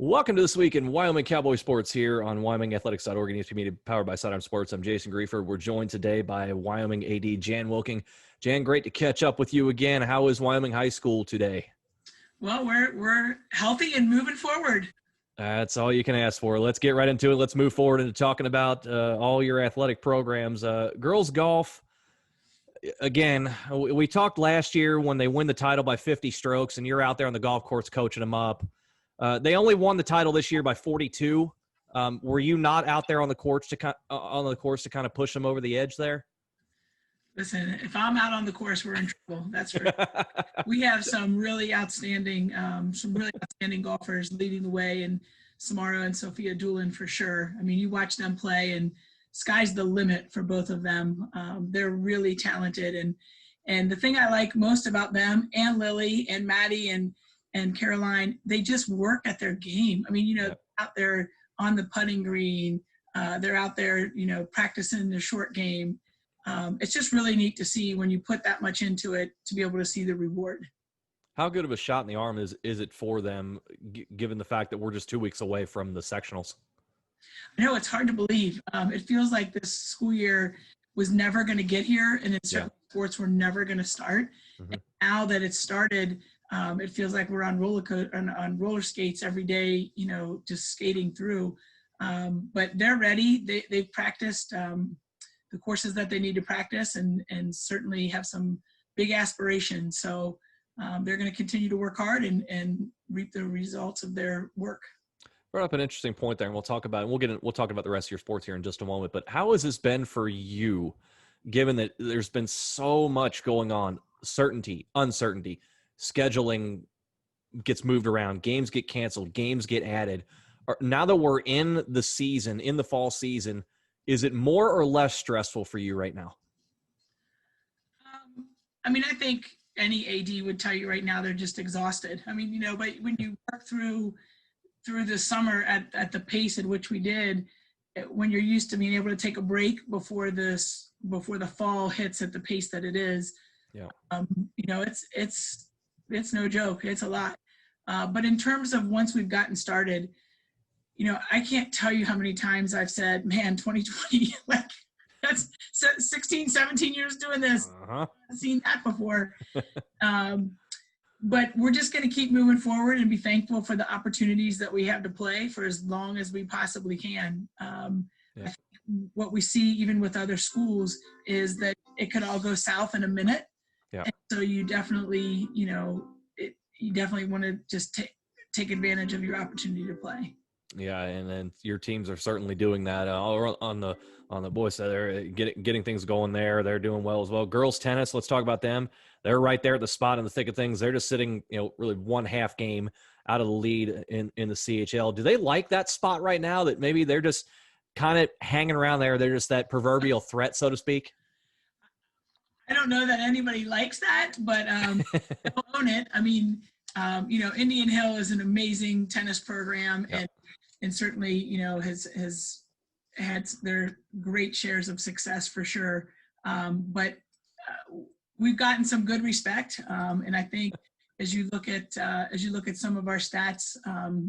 Welcome to This Week in Wyoming Cowboy Sports here on WyomingAthletics.org and ESPN Media, powered by Sidearm Sports. I'm Jason Griefer. We're joined today by Wyoming AD Jan Wilking. Jan, great to catch up with you again. How is Wyoming High School today? Well, we're healthy and moving forward. That's all you can ask for. Let's get right into it. Let's move forward into talking about all your athletic programs. Girls golf, again, we talked last year when they win the title by 50 strokes, and you're out there on the golf course coaching them up. They only won the title this year by 42. Were you not out there on the course to kind of push them over the edge there? Listen, if I'm out on the course, we're in trouble. That's for sure. We have some really outstanding golfers leading the way, and Samara and Sophia Doolin for sure. I mean, you watch them play, and sky's the limit for both of them. They're really talented, and the thing I like most about them and Lily and Maddie and Caroline, they just work at their game. I mean, out there on the putting green, they're out there, practicing the short game. It's just really neat to see when you put that much into it to be able to see the reward. How good of a shot in the arm is it for them, given the fact that we're just 2 weeks away from the sectionals? I know it's hard to believe. It feels like this school year was never going to get here, and certain sports were never going to start. Mm-hmm. And now that it's started, it feels like we're on roller skates every day, just skating through. But they're ready. They've practiced the courses that they need to practice, and certainly have some big aspirations. So they're going to continue to work hard and reap the results of their work. Brought up an interesting point there, and we'll talk about the rest of your sports here in just a moment. But how has this been for you, given that there's been so much going on, certainty, uncertainty, scheduling gets moved around, games get canceled, games get added. Now that we're in the season, in the fall season, is it more or less stressful for you right now? I think any AD would tell you right now they're just exhausted. I mean, but when you work through the summer at the pace at which we did, when you're used to being able to take a break before the fall hits at the pace that it is, it's no joke. It's a lot. But in terms of once we've gotten started, I can't tell you how many times I've said, man, 2020, like that's 16, 17 years doing this. Uh-huh. I've seen that before. But we're just going to keep moving forward and be thankful for the opportunities that we have to play for as long as we possibly can. I think what we see even with other schools is that it could all go south in a minute. Yeah. And so you definitely, you definitely want to just take advantage of your opportunity to play. Yeah, and then your teams are certainly doing that. On the boys side, they're getting things going there. They're doing well as well. Girls tennis, let's talk about them. They're right there at the spot in the thick of things. They're just sitting, really one half game out of the lead in the CHL. Do they like that spot right now, that maybe they're just kind of hanging around there? They're just that proverbial threat, so to speak? I don't know that anybody likes that, but they'll own it. I mean, Indian Hill is an amazing tennis program, and certainly, has had their great shares of success for sure. But we've gotten some good respect, and I think as you look at some of our stats,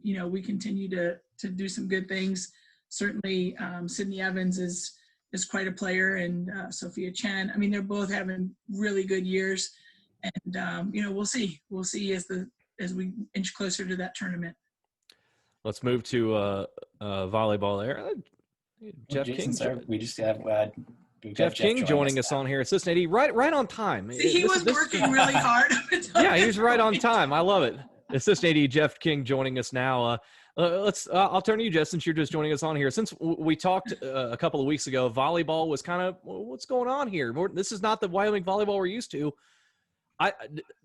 we continue to do some good things. Certainly, Sydney Evans is quite a player, and Sophia Chen. I mean, they're both having really good years, and we'll see as we inch closer to that tournament. Let's move to volleyball there. Jeff King. Sorry, we just have Jeff King joining us on here. Assistant AD, right on time. See, he was working really hard. Yeah, he was right on time. I love it. Assistant AD Jeff King joining us now. I'll turn to you, Jeff, since you're just joining us on here. Since we talked a couple of weeks ago, volleyball was kind of, what's going on here? This is not the Wyoming volleyball we're used to.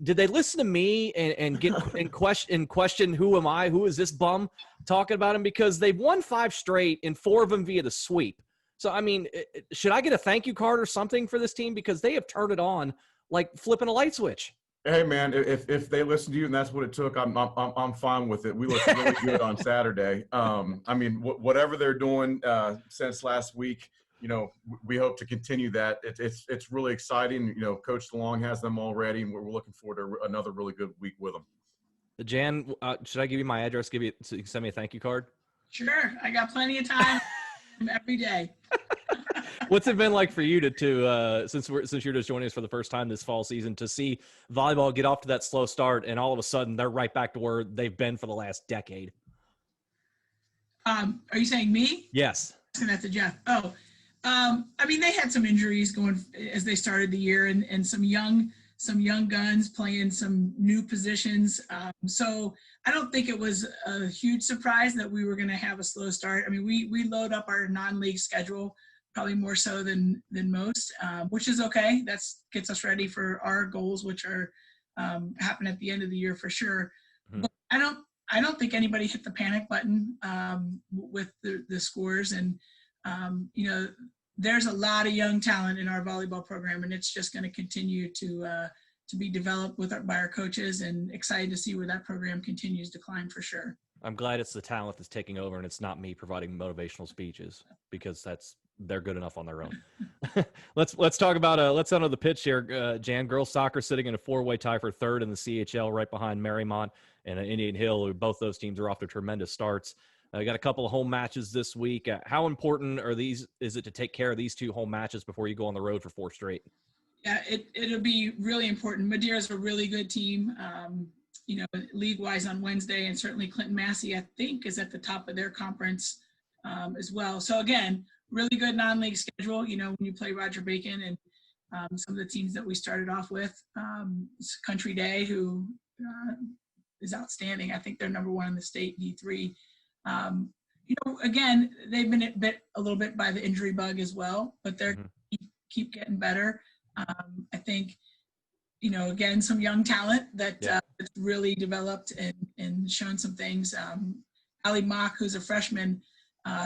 Did they listen to me and get and question who am I? Who is this bum talking about him? Because they've won 5 straight and 4 of them via the sweep. So, I mean, should I get a thank you card or something for this team? Because they have turned it on like flipping a light switch. Hey man, if they listen to you and that's what it took, I'm fine with it. We looked really good on Saturday. I mean, whatever they're doing since last week, we hope to continue that. It's really exciting. Coach DeLong has them already, and we're looking forward to another really good week with them. Jan, should I give you my address? So you can send me a thank you card. Sure, I got plenty of time every day. What's it been like for you to since you're just joining us for the first time this fall season, to see volleyball get off to that slow start and all of a sudden they're right back to where they've been for the last decade? Are you saying me? Yes. Asking that to Jeff. Oh, I mean, they had some injuries going as they started the year, and some young guns playing some new positions. So I don't think it was a huge surprise that we were going to have a slow start. I mean, we load up our non-league schedule probably more so than most, which is okay. That's gets us ready for our goals, which are happen at the end of the year for sure. Mm-hmm. But I don't think anybody hit the panic button with the scores, and there's a lot of young talent in our volleyball program, and it's just going to continue to be developed by our coaches, and excited to see where that program continues to climb for sure. I'm glad it's the talent that's taking over and it's not me providing motivational speeches, because they're good enough on their own. Let's talk about let's enter the pitch here. Jan, girls soccer sitting in a 4-way tie for third in the CHL, right behind Marymount and Indian Hill. Both those teams are off to tremendous starts. Got a couple of home matches this week. How important is it to take care of these 2 home matches before you go on the road for 4 straight? Yeah, it'll be really important. Madeira's a really good team, league-wise on Wednesday, and certainly Clinton Massey, I think, is at the top of their conference as well. So again, really good non-league schedule. When you play Roger Bacon and some of the teams that we started off with, Country Day, who is outstanding. I think they're number 1 in the state, D3. Again, they've been a little bit by the injury bug as well, but they're keep getting better. I think, again, some young talent that's really developed and shown some things. Ali Mock, who's a freshman,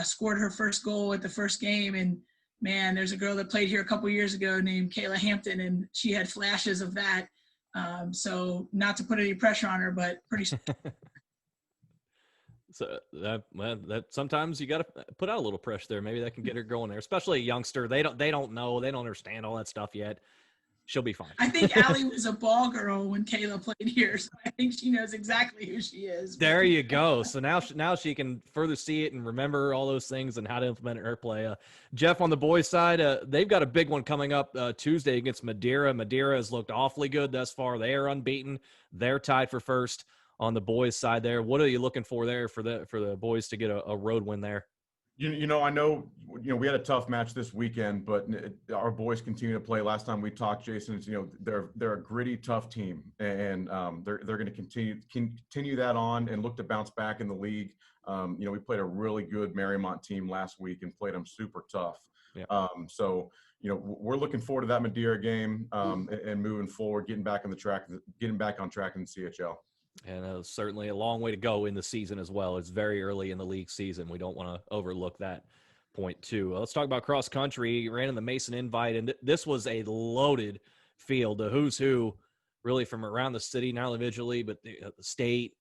scored her first goal at the first game. And man, there's a girl that played here a couple years ago named Kayla Hampton, and she had flashes of that. So not to put any pressure on her, but pretty. So that sometimes you got to put out a little pressure there. Maybe that can get her going there, especially a youngster. They don't know, they don't understand all that stuff yet. She'll be fine. I think Allie was a ball girl when Kayla played here, so I think she knows exactly who she is. There you go. So now she can further see it and remember all those things and how to implement it in her play. Jeff, on the boys' side, they've got a big one coming up Tuesday against Madeira. Madeira has looked awfully good thus far. They are unbeaten. They're tied for first on the boys' side there. What are you looking for there for the boys to get a road win there? I know, we had a tough match this weekend, but our boys continue to play. Last time we talked, Jason, they're a gritty, tough team, and they're going to continue that on and look to bounce back in the league. We played a really good Marymount team last week and played them super tough. Yeah. So we're looking forward to that Madeira game and moving forward, getting back on track in the CHL. And certainly a long way to go in the season as well. It's very early in the league season. We don't want to overlook that point too. Let's talk about cross country. Ran in the Mason Invite, and this was a loaded field. The who's who really from around the city, not individually, but the state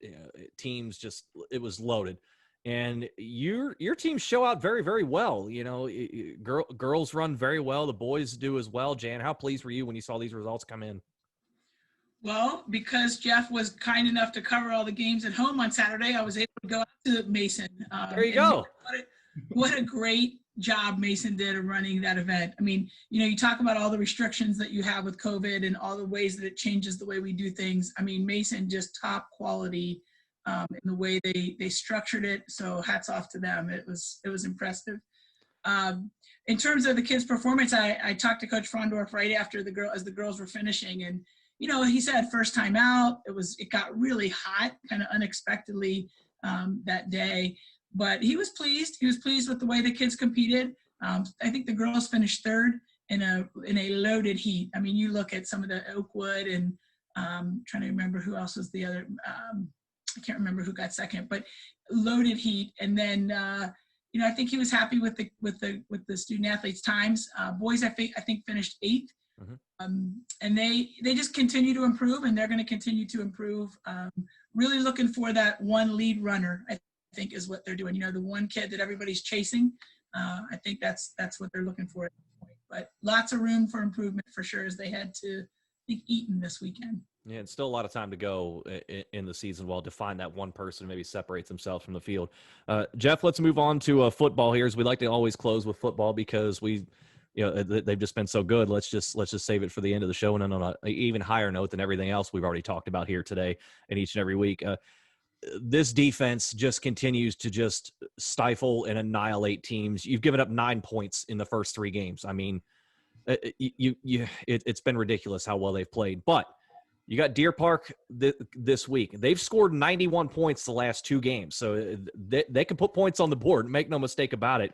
teams, it was loaded. And your teams show out very, very well. Girls run very well. The boys do as well. Jan, how pleased were you when you saw these results come in? Well, because Jeff was kind enough to cover all the games at home on Saturday, I was able to go out to Mason. There you go. What a great job Mason did of running that event. I mean, you talk about all the restrictions that you have with COVID and all the ways that it changes the way we do things. I mean, Mason just top quality in the way they structured it. So hats off to them. It was impressive. In terms of the kids' performance, I talked to Coach Frondorf right after as the girls were finishing, and he said first time out, it got really hot kind of unexpectedly that day, but he was pleased. He was pleased with the way the kids competed. I think the girls finished third in a loaded heat. I mean, you look at some of the Oakwood and trying to remember who else was the other. I can't remember who got second, but loaded heat. And then I think he was happy with the student athletes' times. Boys, I think finished 8th. Mm-hmm. And they just continue to improve, and they're going to continue to improve. Really looking for that one lead runner, I think, is what they're doing. The one kid that everybody's chasing. I think that's what they're looking for at this point. But lots of room for improvement for sure, as they had to, I think, Eaton this weekend. Yeah, it's still a lot of time to go in the season while to find that one person maybe separates themselves from the field. Jeff, let's move on to football here, as we like to always close with football because they've just been so good. Let's just save it for the end of the show, and on an even higher note than everything else we've already talked about here today and each and every week. This defense just continues to just stifle and annihilate teams. You've given up 9 points in the first 3 games. I mean, it's been ridiculous how well they've played, but you got Deer Park this week. They've scored 91 points the last 2 games, so they can put points on the board. Make no mistake about it.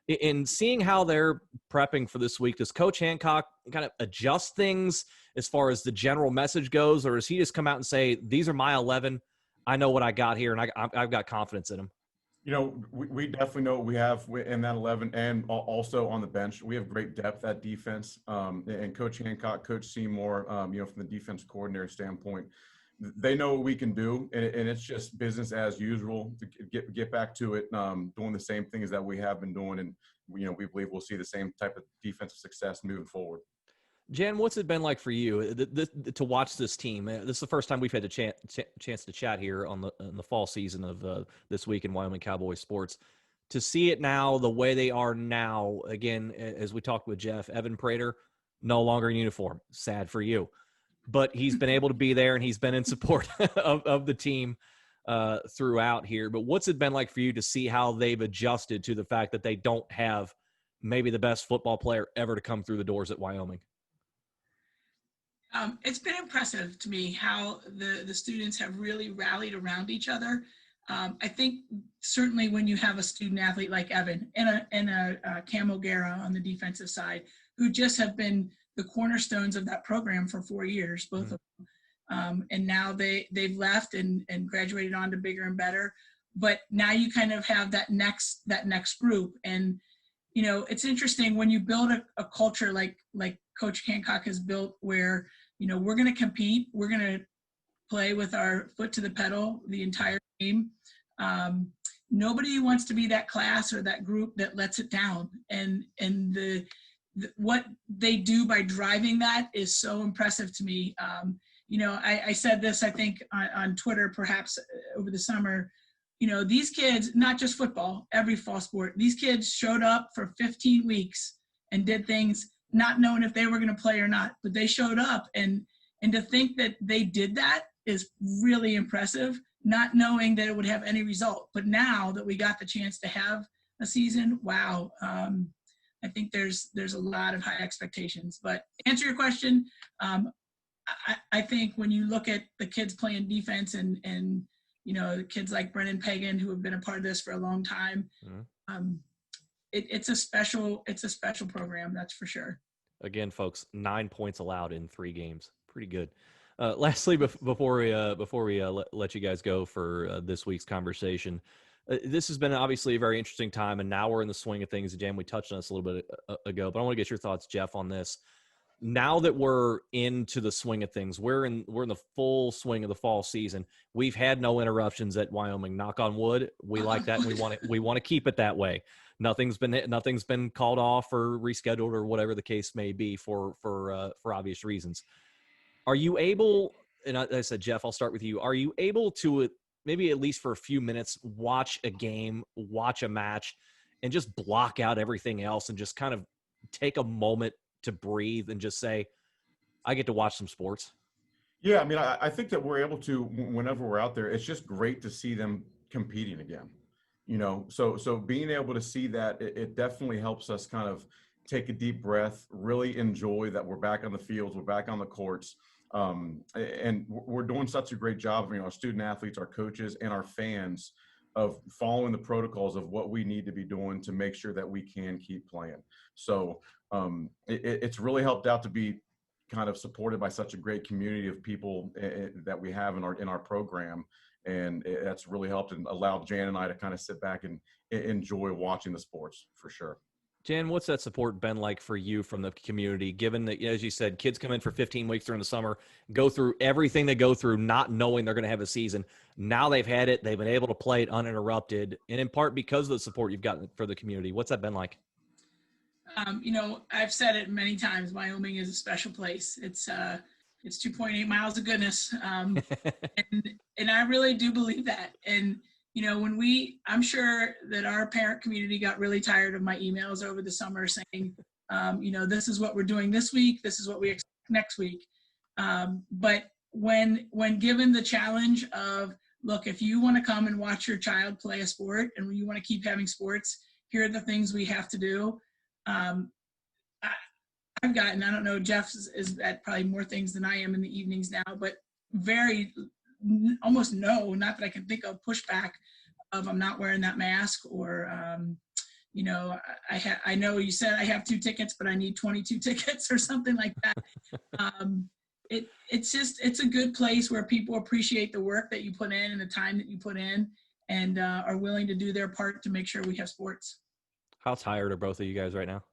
In seeing how they're prepping for this week, does Coach Hancock kind of adjust things as far as the general message goes, or does he just come out and say, these are my 11, I know what I got here, and I've got confidence in them? We definitely know what we have in that 11 and also on the bench. We have great depth at defense. And Coach Hancock, Coach Seymour, from the defense coordinator standpoint, they know what we can do. And it's just business as usual to get back to it, doing the same things that we have been doing. And, we believe we'll see the same type of defensive success moving forward. Jan, what's it been like for you to watch this team? This is the first time we've had a chance to chat here on the fall season of this week in Wyoming Cowboys sports. To see it now the way they are now, again, as we talked with Jeff, Evan Prater, no longer in uniform. Sad for you. But he's been able to be there, and he's been in support of the team throughout here. But what's it been like for you to see how they've adjusted to the fact that they don't have maybe the best football player ever to come through the doors at Wyoming? It's been impressive to me how the students have really rallied around each other. I think certainly when you have a student athlete like Evan and a Cam O'Gara on the defensive side, who just have been the cornerstones of that program for 4 years, both of them. And now they've left and graduated on to bigger and better. But now you kind of have that next group. And, it's interesting when you build a culture like Coach Hancock has built where, we're going to compete. We're going to play with our foot to the pedal the entire game. Nobody wants to be that class or that group that lets it down. And what they do by driving that is so impressive to me. I said this, I think, on Twitter, perhaps over the summer. These kids, not just football, every fall sport, these kids showed up for 15 weeks and did things not knowing if they were going to play or not, but they showed up. And to think that they did that is really impressive, not knowing that it would have any result. But now that we got the chance to have a season, wow, I think there's a lot of high expectations. But to answer your question, I think when you look at the kids playing defense and kids like Brennan Pagan, who have been a part of this for a long time, it's a special program, that's for sure. Again, folks, 9 points allowed in 3 games. Pretty good. Lastly, before we let you guys go for this week's conversation, this has been obviously a very interesting time, and now we're in the swing of things. Again, we touched on this a little bit ago, but I want to get your thoughts, Jeff, on this. Now that we're into the swing of things, we're in the full swing of the fall season. We've had no interruptions at Wyoming. Knock on wood. We like that, and we want to keep it that way. Nothing's been called off or rescheduled or whatever the case may be for obvious reasons. Are you able? And I said, Jeff, I'll start with you. Are you able to maybe at least for a few minutes watch a game, watch a match, and just block out everything else and just kind of take a moment to breathe and just say, I get to watch some sports? Yeah, I mean, I think that we're able to whenever we're out there. It's just great to see them competing again. So being able to see that, it definitely helps us kind of take a deep breath, really enjoy that we're back on the fields, we're back on the courts, and we're doing such a great job. Our student athletes, our coaches, and our fans of following the protocols of what we need to be doing to make sure that we can keep playing. So it's really helped out to be kind of supported by such a great community of people that we have in our program. And that's really helped and allowed Jan and I to kind of sit back and enjoy watching the sports for sure. Jan, what's that support been like for you from the community, given that, as you said, kids come in for 15 weeks during the summer, go through everything they go through, not knowing they're going to have a season. Now they've had it. They've been able to play it uninterrupted, and in part because of the support you've gotten for the community. What's that been like? I've said it many times, Wyoming is a special place. It's It's 2.8 miles of goodness. And I really do believe that. And, you know, I'm sure that our parent community got really tired of my emails over the summer saying, you know, this is what we're doing this week. This is what we expect next week. But when given the challenge of, look, if you want to come and watch your child play a sport and you want to keep having sports, here are the things we have to do. I've gotten, I don't know, Jeff is at probably more things than I am in the evenings now, but almost no, not that I can think of, pushback of I'm not wearing that mask, or, you know, I know you said I have 2 tickets, but I need 22 tickets or something like that. It's a good place where people appreciate the work that you put in and the time that you put in, and are willing to do their part to make sure we have sports. How tired are both of you guys right now?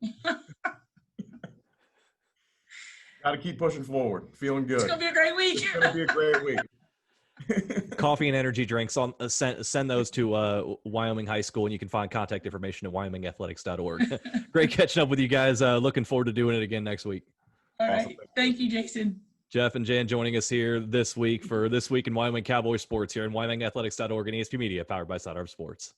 Got to keep pushing forward. Feeling good. It's going to be a great week. It's going to be a great week. Coffee and energy drinks, send those to Wyoming High School, and you can find contact information at wyomingathletics.org. Great catching up with you guys. Looking forward to doing it again next week. All right. Awesome. Thank you, Jason. Jeff and Jan joining us here this week for This Week in Wyoming Cowboys Sports here in wyomingathletics.org and ESP Media, powered by Sidearm Sports.